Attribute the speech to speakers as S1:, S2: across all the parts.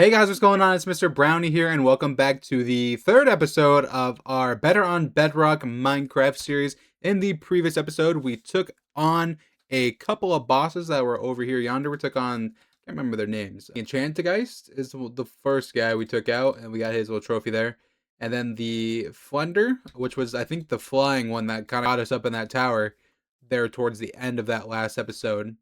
S1: Hey guys, what's going on? It's Mr. Brownie here, and welcome back to the third episode of our Better on Bedrock Minecraft series. In the previous episode, we took on a couple of bosses that were over here yonder. We took on, I can't remember their names. Enchantigeist is the first guy we took out, and we got his little trophy there. And then the Flunder, which was, I think, the flying one that kind of got us up in that tower there towards the end of that last episode.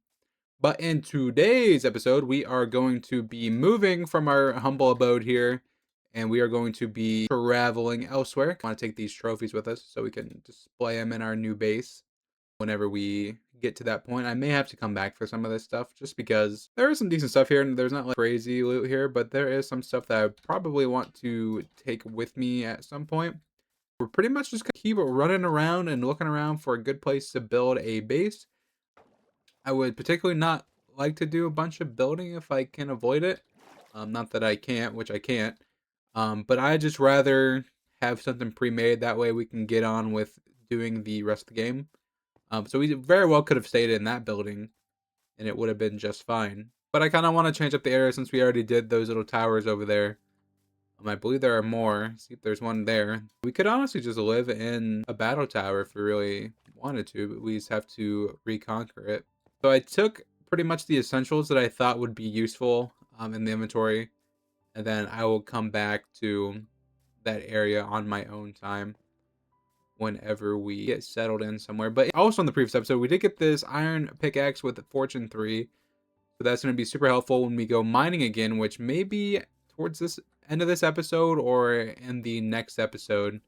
S1: But in today's episode, we are going to be moving from our humble abode here, and we are going to be traveling elsewhere. I want to take these trophies with us so we can display them in our new base whenever we get to that point. I may have to come back for some of this stuff just because there is some decent stuff here, and there's not like crazy loot here, but there is some stuff that I probably want to take with me at some point. We're pretty much just gonna keep running around and looking around for a good place to build a base. I would particularly not like to do a bunch of building if I can avoid it. Not that I can't, which I can't. But I just rather have something pre-made. That way we can get on with doing the rest of the game. So we very well could have stayed in that building, and it would have been just fine. But I kind of want to change up the area since we already did those little towers over there. I believe there are more. See if there's one there. We could honestly just live in a battle tower if we really wanted to, but we just have to reconquer it. So I took pretty much the essentials that I thought would be useful in the inventory, and then I will come back to that area on my own time whenever we get settled in somewhere. But also in the previous episode, we did get this iron pickaxe with Fortune 3, so that's going to be super helpful when we go mining again, which may be towards this end of this episode or in the next episode.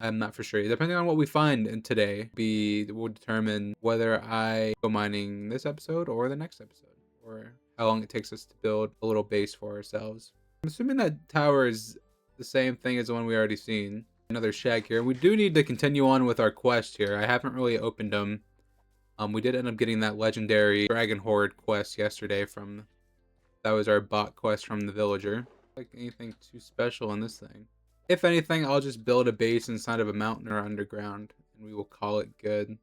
S1: I'm not for sure. Depending on what we find in today, will determine whether I go mining this episode or the next episode, or how long it takes us to build a little base for ourselves. I'm assuming that tower is the same thing as the one we already seen. Another shack here. We do need to continue on with our quest here. I haven't really opened them. We did end up getting that legendary Dragon Horde quest yesterday from, that was our bot quest from the villager. Like anything too special in this thing. If anything, I'll just build a base inside of a mountain or underground, and we will call it good. And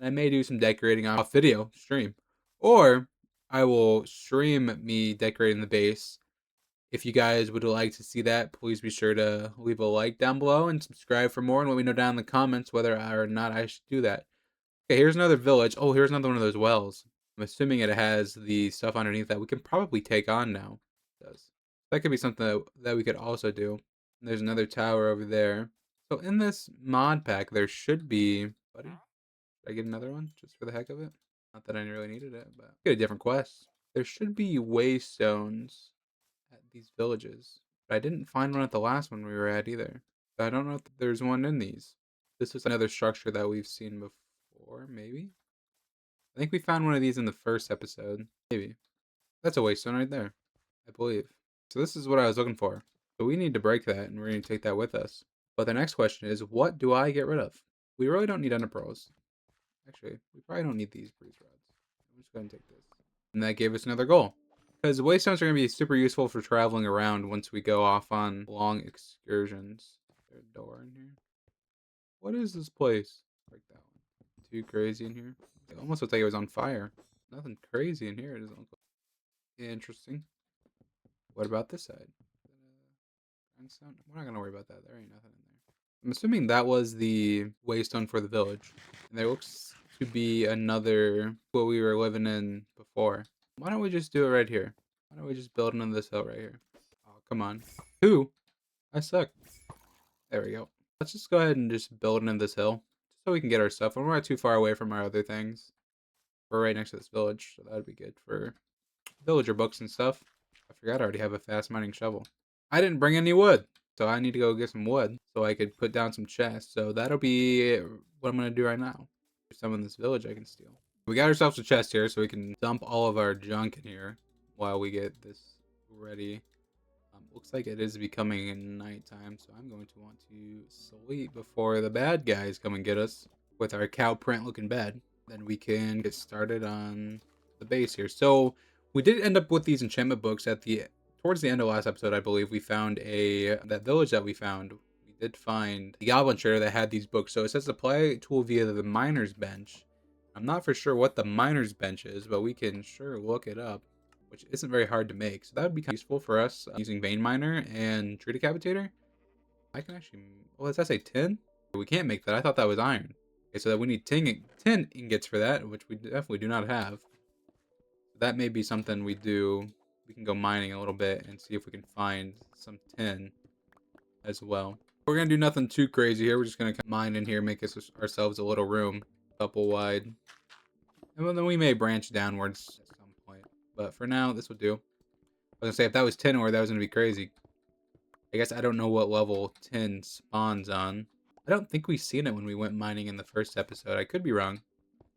S1: I may do some decorating off video stream, or I will stream me decorating the base. If you guys would like to see that, please be sure to leave a like down below and subscribe for more, and let me know down in the comments whether or not I should do that. Okay, here's another village. Oh, here's another one of those wells. I'm assuming it has the stuff underneath that we can probably take on now. It does. That could be something that we could also do. And there's another tower over there. So in this mod pack, there should be... Buddy, should I get another one just for the heck of it? Not that I really needed it, but get a different quest. There should be waystones at these villages. But I didn't find one at the last one we were at either. I don't know if there's one in these. This is another structure that we've seen before, maybe? I think we found one of these in the first episode. Maybe. That's a waystone right there, I believe. So this is what I was looking for. So we need to break that, and we're going to take that with us. But the next question is, what do I get rid of? We really don't need ender pearls. Actually, we probably don't need these breeze rods. I'm just going to take this. And that gave us another goal. Because waystones are going to be super useful for traveling around once we go off on long excursions. Is there a door in here? What is this place? Break that one. Too crazy in here. It almost looks like it was on fire. Nothing crazy in here. It doesn't look like. Interesting. What about this side? We're not gonna worry about that. There ain't nothing in there. I'm assuming that was the waystone for the village. And there looks to be another what we were living in before. Why don't we just do it right here? Why don't we just build into this hill right here? Oh, come on. Who? I suck. There we go. Let's just go ahead and just build into this hill. Just so we can get our stuff. We're not too far away from our other things. We're right next to this village, so that would be good for villager books and stuff. I forgot I already have a fast mining shovel. I didn't bring any wood, so I need to go get some wood so I could put down some chests. So that'll be what I'm going to do right now. There's some in this village I can steal. We got ourselves a chest here, so we can dump all of our junk in here while we get this ready. Looks like it is becoming nighttime, so I'm going to want to sleep before the bad guys come and get us with our cow print looking bed. Then we can get started on the base here. So we did end up with these enchantment books at towards the end of last episode. I believe we found that village that we found. We did find the goblin trader that had these books. So it says apply tool via the miner's bench. I'm not for sure what the miner's bench is, but we can sure look it up. which isn't very hard to make. So that would be kind of useful for us using vein miner and tree decapitator. I can actually, well, does that say tin? We can't make that. I thought that was iron. Okay, so that we need 10 ingots for that, which we definitely do not have. That may be something we do. We can go mining a little bit and see if we can find some tin as well. We're gonna do nothing too crazy here. We're just gonna mine in here, make ourselves a little room, couple wide, and then we may branch downwards at some point. But for now, this will do. I was gonna say if that was tin ore, that was gonna be crazy. I guess I don't know what level tin spawns on. I don't think we seen it when we went mining in the first episode. I could be wrong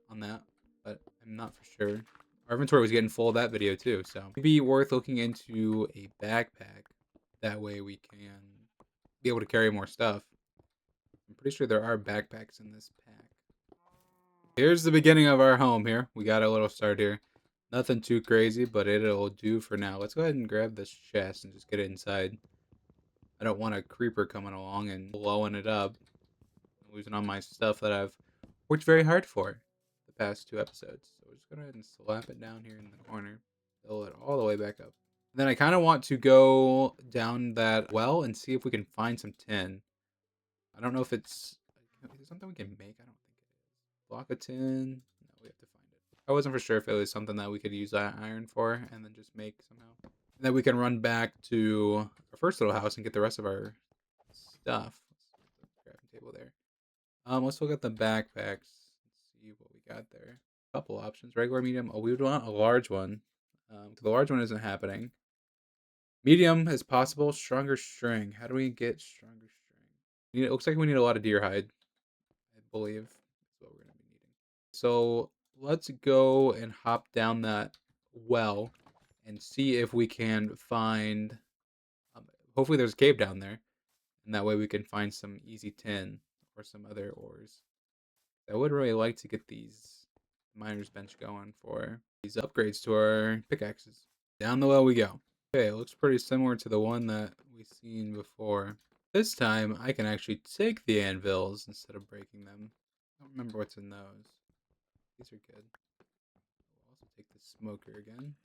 S1: on that, but I'm not for sure. Our inventory was getting full of that video too, so it'd be worth looking into a backpack. That way we can be able to carry more stuff. I'm pretty sure there are backpacks in this pack. Here's the beginning of our home here. We got a little start here. Nothing too crazy, but it'll do for now. Let's go ahead and grab this chest and just get it inside. I don't want a creeper coming along and blowing it up. Losing all my stuff that I've worked very hard for the past 2 episodes. So we're just going to go ahead and slap it down here in the corner. Fill it all the way back up. Then I kind of want to go down that well and see if we can find some tin. I don't know if it's something we can make. I don't think it is. Block of tin. No, we have to find it. I wasn't for sure if it was something that we could use that iron for and then just make somehow. And then we can run back to our first little house and get the rest of our stuff. Let's put the crafting table there. Let's look at the backpacks. Let's see what we got there. A couple options. Regular, medium. Oh, we would want a large one. The large one isn't happening. Medium is possible. Stronger string. How do we get stronger string? It looks like we need a lot of deer hide. I believe that's what we're going to be needing. So let's go and hop down that well and see if we can find. Hopefully, there's a cave down there, and that way we can find some easy tin or some other ores. I would really like to get these miner's bench going for these upgrades to our pickaxes. Down the well we go. Okay, it looks pretty similar to the one that we've seen before. This time, I can actually take the anvils instead of breaking them. I don't remember what's in those. These are good. We'll also take the smoker again.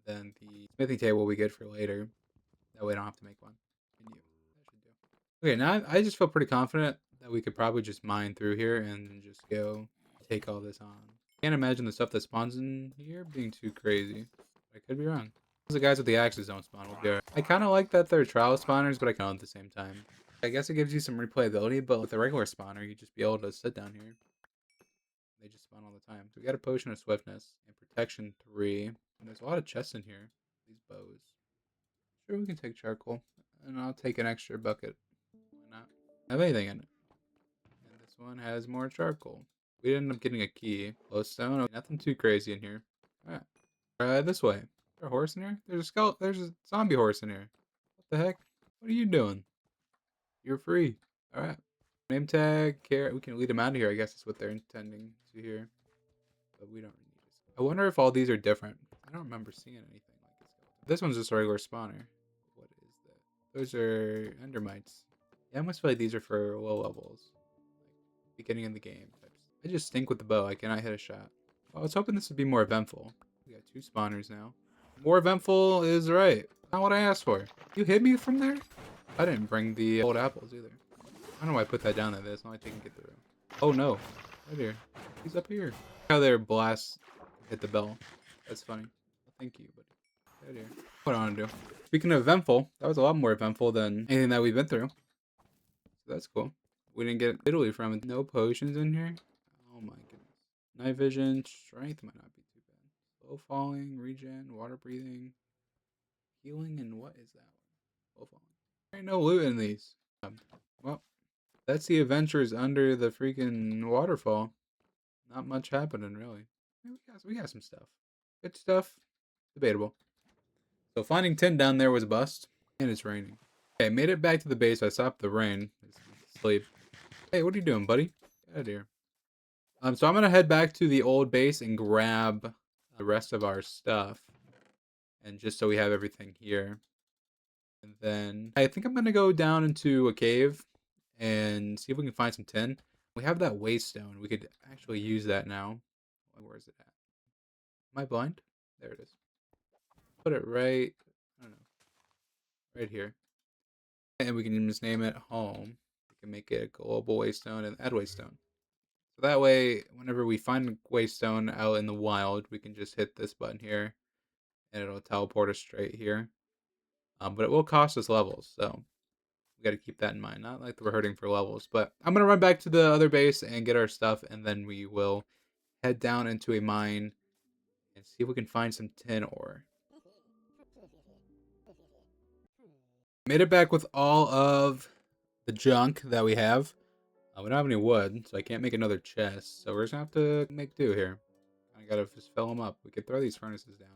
S1: And then the smithing table will be good for later. That way I don't have to make one. Continue. That should do. Okay, now I just feel pretty confident that we could probably just mine through here and just go take all this on. Can't imagine the stuff that spawns in here being too crazy. I could be wrong. The guys with the axes don't spawn. We'll be alright. I kind of like that they're trial spawners, but I can't at the same time. I guess it gives you some replayability, but with a regular spawner, you just be able to sit down here. They just spawn all the time. So we got a potion of swiftness and protection 3. And there's a lot of chests in here. These bows. Sure, we can take charcoal. And I'll take an extra bucket. Why not? Have anything in it. And this one has more charcoal. We ended up getting a key. Glowstone. Okay, nothing too crazy in here. Alright. This way. Is there a horse in here? There's a zombie horse in here. What the heck? What are you doing? You're free. Alright. Name tag, carrot. We can lead them out of here. I guess that's what they're intending to hear. But we don't need this. I wonder if all these are different. I don't remember seeing anything like this. This one's just a regular spawner. What is that? Those are endermites. Yeah, I must feel like these are for low levels. Like beginning of the game types. I just stink with the bow. I cannot hit a shot. Well, I was hoping this would be more eventful. We got 2 spawners now. More eventful is right. Not what I asked for. You hit me from there? I didn't bring the old apples either. I don't know why I put that down there. That's not like they can get through. Oh no. Right here. He's up here. How their blast hit the bell. That's funny. Well, thank you, buddy. Right here. What do I want to do? Speaking of eventful, that was a lot more eventful than anything that we've been through. So that's cool. We didn't get Italy from it. No potions in here. Oh my goodness. Night vision. Strength might not be too bad. Slow falling. Regen. Water breathing. Healing. And what is that one? Slow falling. There ain't no loot in these. Well, that's the adventures under the freaking waterfall. Not much happening, really. We got some stuff. Good stuff. Debatable. So finding tin down there was a bust. And it's raining. Okay, made it back to the base. I stopped the rain. Sleep. Hey, what are you doing, buddy? Get out of here. So I'm going to head back to the old base and grab the rest of our stuff. And just so we have everything here. And then I think I'm going to go down into a cave and see if we can find some tin. We have that waystone. We could actually use that now. Where is it at? Am I blind? There it is. Put it right, I don't know, right here. And we can just name it home. We can make it a global waystone and add waystone. So that way, whenever we find waystone out in the wild, we can just hit this button here and it'll teleport us straight here. But it will cost us levels, so we got to keep that in mind. Not like we're hurting for levels, but I'm going to run back to the other base and get our stuff, and then we will head down into a mine and see if we can find some tin ore. Made it back with all of the junk that we have. We don't have any wood, so I can't make another chest. So we're just gonna have to make do here. I gotta just fill them up. We could throw these furnaces down.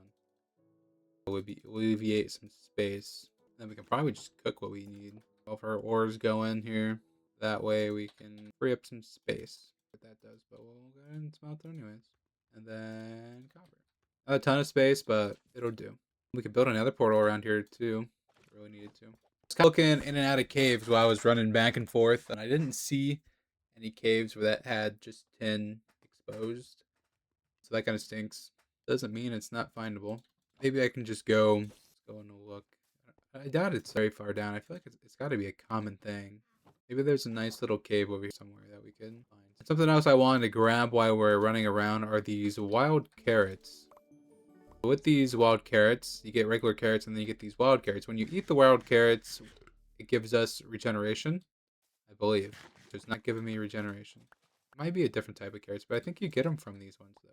S1: It would be alleviate some space. Then we can probably just cook what we need. All of our ores go in here. That way we can free up some space. What that does, but we'll go ahead and smelt it anyways. And then copper. Not a ton of space, but it'll do. We could build another portal around here too. Really needed to. I was kind of looking in and out of caves while I was running back and forth, and I didn't see any caves where that had just tin exposed. So that kind of stinks. Doesn't mean it's not findable. Maybe I can just go. Let's go and look. I doubt it's very far down. I feel like it's got to be a common thing. Maybe there's a nice little cave over here somewhere that we can find. Something else I wanted to grab while we're running around are these wild carrots. With these wild carrots, you get regular carrots and then you get these wild carrots. When you eat the wild carrots, it gives us regeneration, I believe. So it's not giving me regeneration. It might be a different type of carrots, but I think you get them from these ones, though.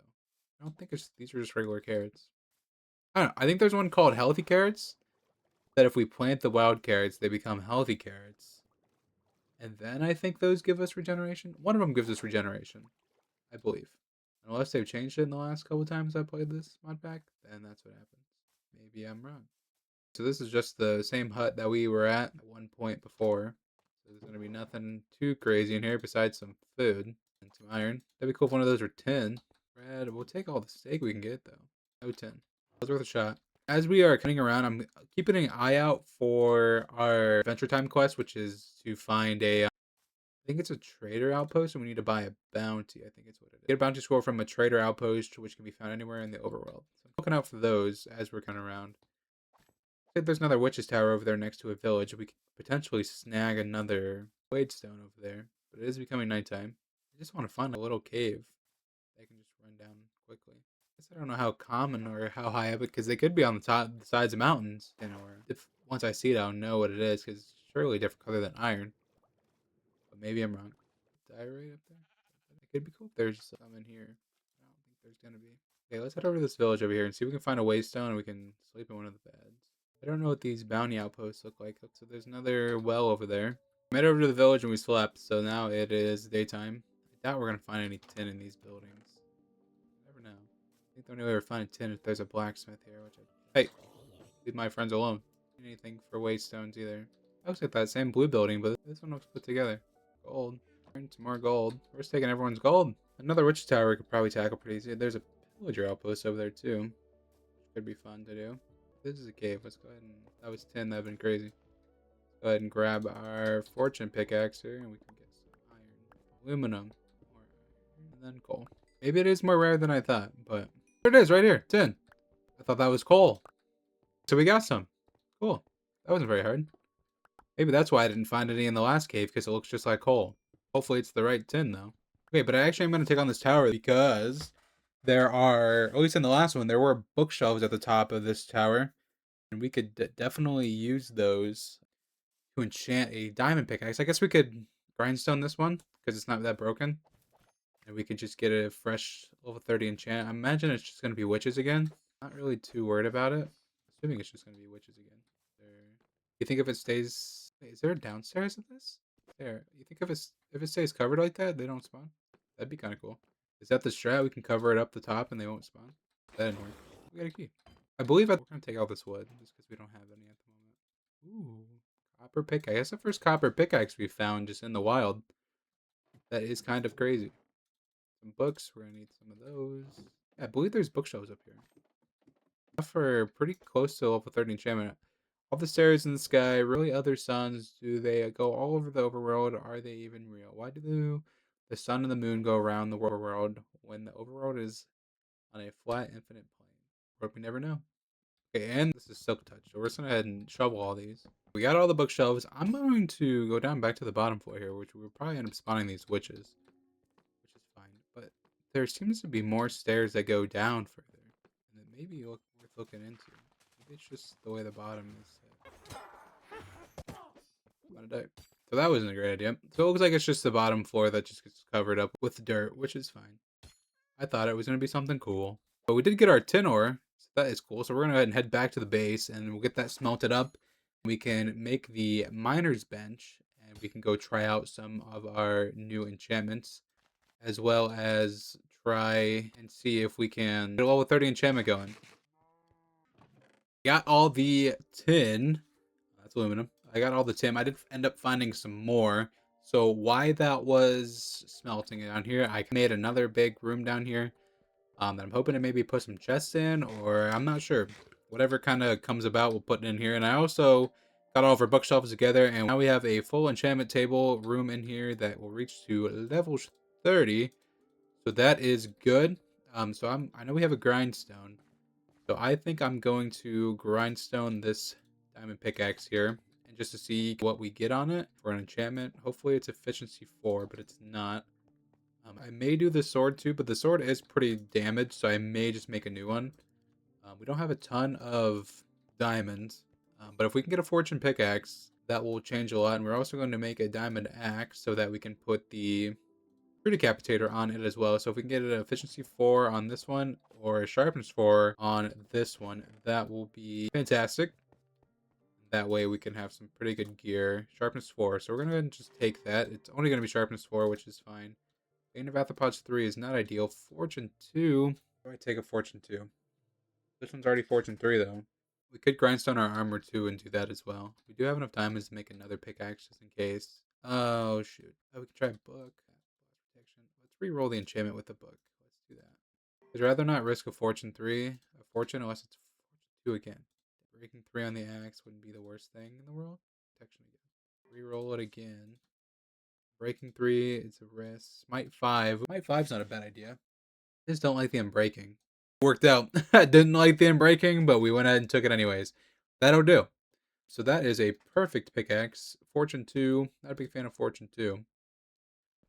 S1: I don't think these are just regular carrots. I don't know. I think there's one called healthy carrots, that if we plant the wild carrots, they become healthy carrots. And then I think those give us regeneration. One of them gives us regeneration, I believe. Unless they've changed it in the last couple times I played this mod pack, then that's what happens. Maybe I'm wrong. So this is just the same hut that we were at one point before. So there's going to be nothing too crazy in here besides some food and some iron. That'd be cool if one of those were tin. Red, we'll take all the steak we can get though. No tin. That was worth a shot. As we are cutting around, I'm keeping an eye out for our Adventure Time quest, which is to find a I think it's a trader outpost, and we need to buy a bounty. I think it's what it is. Get a bounty score from a trader outpost, which can be found anywhere in the overworld. So I'm looking out for those as we're coming around. I think there's another witch's tower over there next to a village. We could potentially snag another stone over there, but it is becoming nighttime. I just want to find a little cave that I can just run down quickly. I guess I don't know how common or how high up it, because they could be on the sides of mountains, or if once I see it, I'll know what it is, because it's surely a different color than iron. But maybe I'm wrong. Diorite up there? It could be cool if there's some in here. I don't think there's gonna be. Okay, let's head over to this village over here and see if we can find a waystone and we can sleep in one of the beds. I don't know what these bounty outposts look like. So there's another well over there. We made it over to the village and we slept, so now it is daytime. I doubt we're gonna find any tin in these buildings. You never know. I think the only way we're finding tin is if there's a blacksmith here, Hey, leave my friends alone. Anything for waystones either. Looks like that same blue building, but this one looks put together. Gold. Some more gold. We're just taking everyone's gold. Another witch tower we could probably tackle pretty easy. There's a pillager outpost over there too, which could be fun to do. This is a cave. Let's go ahead and that was 10. That'd been crazy. Let's go ahead and grab our fortune pickaxe here, and we can get some iron, aluminum, and then coal. Maybe it is more rare than I thought, but there it is right here. 10. I thought that was coal, so we got some. Cool. That wasn't very hard. Maybe that's why I didn't find any in the last cave, because it looks just like coal. Hopefully it's the right tin, though. Okay, but I actually am going to take on this tower because there are, at least in the last one, there were bookshelves at the top of this tower. And we could definitely use those to enchant a diamond pickaxe. I guess we could grindstone this one because it's not that broken. And we could just get a fresh level 30 enchant. I imagine it's just going to be witches again. Not really too worried about it. Assuming it's just going to be witches again. You think if it stays... Wait, is there a downstairs of this? There. You think if it stays covered like that, they don't spawn? That'd be kind of cool. Is that the strat? We can cover it up the top and they won't spawn? That didn't work. We got a key. I believe we're going to take all this wood just because we don't have any at the moment. Ooh. Copper pickaxe. That's the first copper pickaxe we found just in the wild. That is kind of crazy. Some books. We're going to need some of those. Yeah, I believe there's bookshelves up here. For pretty close to level 30 enchantment. All the stars in the sky, really other suns, do they go all over the overworld? Are they even real? Why do the sun and the moon go around the overworld when the overworld is on a flat, infinite plane? But we never know. Okay, and this is silk touch. So we're just gonna go ahead and shovel all these. We got all the bookshelves. I'm going to go down back to the bottom floor here, which we'll probably end up spawning these witches, which is fine. But there seems to be more stairs that go down further, and it may be worth looking into. Maybe it's just the way the bottom is set. I'm gonna die. So that wasn't a great idea. So it looks like it's just the bottom floor that just gets covered up with dirt, which is fine. I thought it was gonna be something cool. But we did get our tin ore, so that is cool. So we're gonna go ahead and head back to the base and we'll get that smelted up. We can make the miner's bench and we can go try out some of our new enchantments, as well as try and see if we can get a level 30 enchantment going. Got all the tin. That's aluminum. I got all the tin. I did end up finding some more. So why that was smelting down here, I made another big room down here. That I'm hoping to maybe put some chests in, or I'm not sure. Whatever kind of comes about, we'll put it in here. And I also got all of our bookshelves together, and now we have a full enchantment table room in here that will reach to level 30. So that is good. I know we have a grindstone. So I think I'm going to grindstone this diamond pickaxe here, and just to see what we get on it for an enchantment. Hopefully it's efficiency 4, but it's not. I may do the sword too, but the sword is pretty damaged, so I may just make a new one. We don't have a ton of diamonds, but if we can get a fortune pickaxe, that will change a lot. And we're also going to make a diamond axe so that we can put the tree decapitator on it as well. So if we can get an efficiency 4 on this one or a sharpness 4 on this one, that will be fantastic. That way we can have some pretty good gear. Sharpness 4, so we're going to just take that. It's only going to be sharpness 4, which is fine. Bane of Arthropods 3 is not ideal. Fortune 2. I might take a Fortune 2. This one's already Fortune 3, though. We could grindstone our armor, too, and do that as well. We do have enough diamonds to make another pickaxe, just in case. Oh, shoot. Oh, we could try a book. Protection. Let's re-roll the enchantment with the book. Let's do that. I'd rather not risk a Fortune 3, a Fortune, unless it's Fortune 2 again. Breaking 3 on the axe wouldn't be the worst thing in the world. Protection again. Re-roll it again. Breaking 3 is a risk. Smite 5. Smite 5's not a bad idea. I just don't like the unbreaking. Worked out. I didn't like the unbreaking, but we went ahead and took it anyways. That'll do. So that is a perfect pickaxe. Fortune 2. Not a big fan of Fortune 2.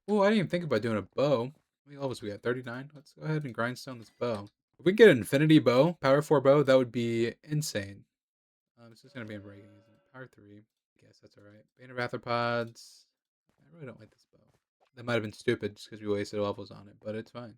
S1: Oh, I didn't even think about doing a bow. How many levels we got? 39? Let's go ahead and grindstone this bow. If we can get an infinity bow, power 4 bow, that would be insane. This is going to be unbreaking, isn't it? Power 3. I guess that's alright. Bane of Arthropods. I really don't like this bow. That might have been stupid just because we wasted levels on it, but it's fine.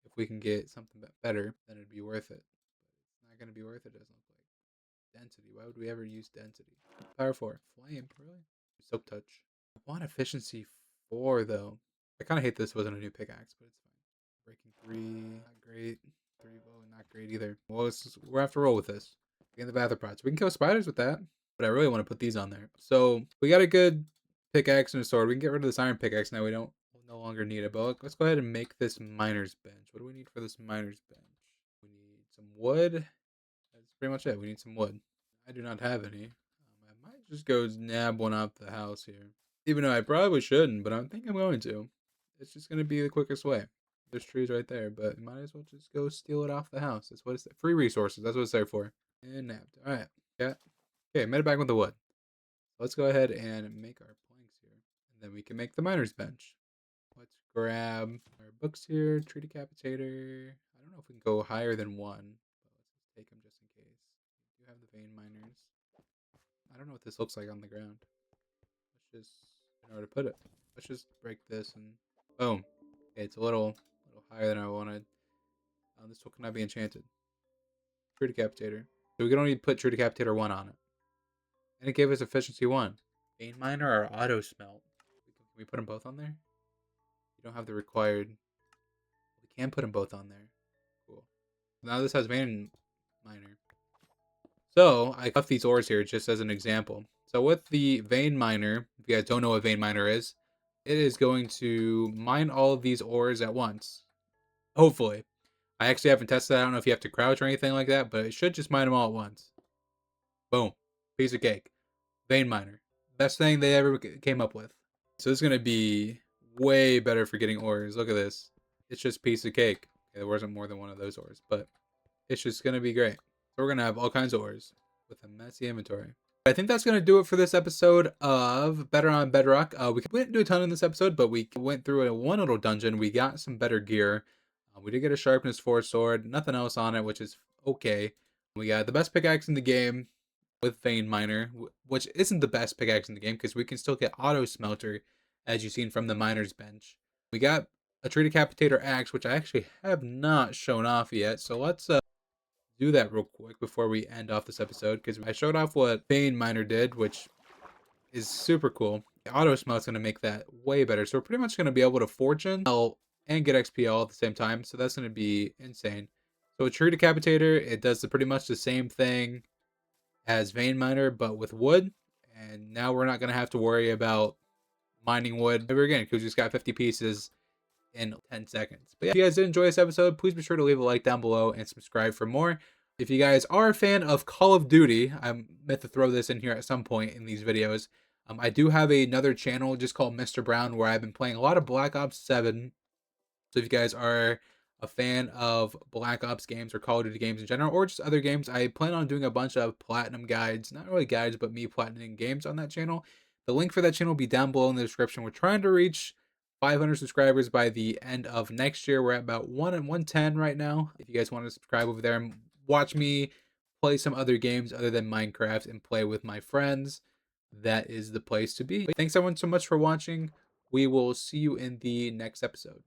S1: If we can get something better, then it'd be worth it. But it's not going to be worth it, doesn't look like. Density. Why would we ever use density? Power 4. Flame, really? Silk touch. I want efficiency 4, though. I kind of hate this wasn't a new pickaxe, but it's fine. Breaking 3. Not great. 3 bow, not great either. Well, we're going to have to roll with this. Get the arthropods. We can kill spiders with that, but I really want to put these on there. So we got a good pickaxe and a sword. We can get rid of this iron pickaxe now. We'll no longer need it. But let's go ahead and make this miner's bench. What do we need for this miner's bench? We need some wood. That's pretty much it. We need some wood. I do not have any. I might just go nab one out the house here. Even though I probably shouldn't, but I think I'm going to. It's just going to be the quickest way. There's trees right there, but you might as well just go steal it off the house. That's what it's there. Free resources. That's what it's there for. And nabbed. Alright. Yeah. Okay, made it back with the wood. Let's go ahead and make our planks here. And then we can make the miner's bench. Let's grab our books here. Tree decapitator. I don't know if we can go higher than 1. But let's just take them just in case. We do have the vein miners. I don't know what this looks like on the ground. Let's just, I don't know where to put it. Let's just break this and boom. Okay, it's a little higher than I wanted. This one cannot be enchanted. Tree decapitator. So we can only put True Decapitator 1 on it. And it gave us efficiency 1. Vein Miner or Auto Smelt? Can we put them both on there? You don't have the required. We can put them both on there. Cool. Now this has Vein Miner. So I left these ores here just as an example. So with the Vein Miner, if you guys don't know what Vein Miner is, it is going to mine all of these ores at once. Hopefully. I actually haven't tested that. I don't know if you have to crouch or anything like that, but it should just mine them all at once. Boom. Piece of cake. Vein miner. Best thing they ever came up with. So this is going to be way better for getting ores. Look at this. It's just piece of cake. Okay, there wasn't more than one of those ores, but it's just going to be great. So we're gonna have all kinds of ores with a messy inventory. I think that's gonna do it for this episode of Better on Bedrock. We didn't do a ton in this episode, but we went through one little dungeon. We got some better gear. We did get a sharpness 4 sword, nothing else on it, which is okay. We got the best pickaxe in the game with vein miner, which isn't the best pickaxe in the game because we can still get auto smelter, as you've seen from the miner's bench. We got a tree decapitator axe, which I actually have not shown off yet. So let's do that real quick before we end off this episode, because I showed off what vein miner did, which is super cool. The auto smelt's going to make that way better. So we're pretty much going to be able to fortune and get XP all at the same time. So that's going to be insane. So a tree decapitator, it does pretty much the same thing as vein miner, but with wood. And now we're not going to have to worry about mining wood ever again, because we just got 50 pieces in 10 seconds. But yeah, if you guys did enjoy this episode, please be sure to leave a like down below and subscribe for more. If you guys are a fan of Call of Duty, I meant to throw this in here at some point in these videos. I do have another channel just called mrbrown where I've been playing a lot of Black Ops 7. So if you guys are a fan of Black Ops games or Call of Duty games in general, or just other games, I plan on doing a bunch of platinum guides, not really guides, but me platinum games on that channel. The link for that channel will be down below in the description. We're trying to reach 500 subscribers by the end of next year. We're at about 110 right now. If you guys want to subscribe over there and watch me play some other games other than Minecraft and play with my friends, that is the place to be. Thanks everyone so much for watching. We will see you in the next episode.